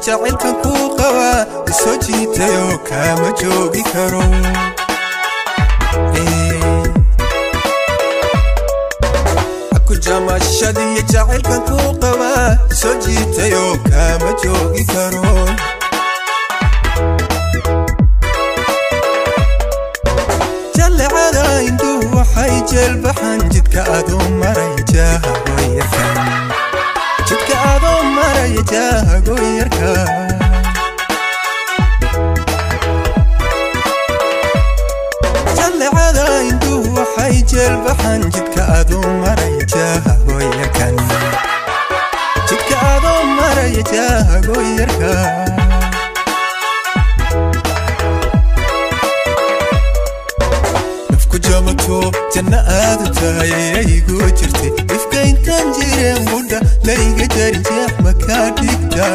jacaylkan ku qabaa isoo jiitayo kama joogi karo aku jamashadii jacaylkan ku qabaa isoo jiitayo kama joogi karo jalcada induu waxay jeelbaxan jidka adoo maray jaaha goyarkan jidka adoo maray jaaha goyarkan jalcada induu waxay jeelbaxan jidka adoo maray jaaha goyarkan jidka adoo maray jaaha goyarkan jamato janna aad tahay aygu jirtay ifka intaan jireen buda layga jarjeex maka dhigta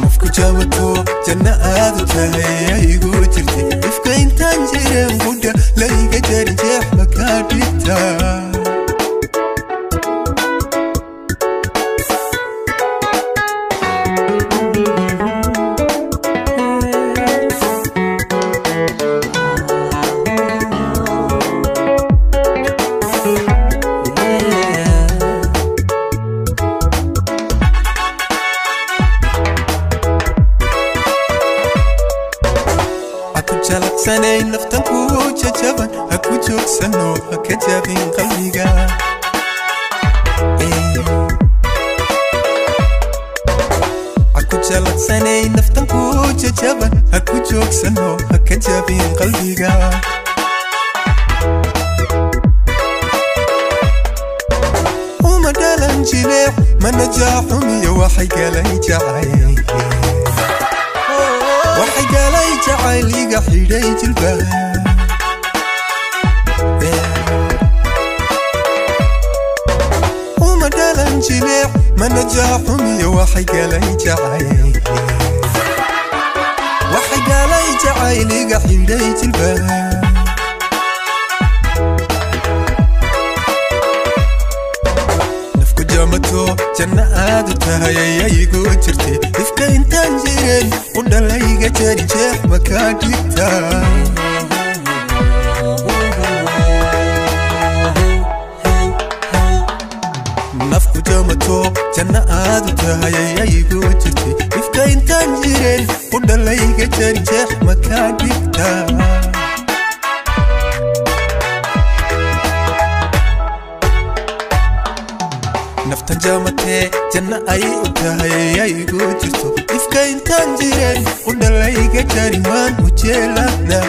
nafku jamato janna aad tahay aygu jirtay ifka intaan jireen buda layga jarjeex maka dhigta سنين نفتن كوجة جبن أكو جوك سنو أكا جابين قلبيقا أكو جالك سنين نفتن كوجة جبن أكو جوك سنو أكا جابين قلبيقا وما دالن جليح ما نجاحهم يوحي قالي جعي waxay galay jacayliga xidhay jilba uma dhalan jileec mana jaaxumiyo waxay galay jacayliga xidhay jilba nafku jamato janna aad tahay aygu jirtay ifka intaan jireen ودلائق جرجح مكاديتا نفكو جامتو جنة آدتا يايقو جرتي إفكا إنتان جيرين ودلائق جرجح مكاديتا نفتن جامتي جنة أي أتاهي يايقو جرتو إفكا إنتان جيرين ودلائق جريمان وجيلاتنا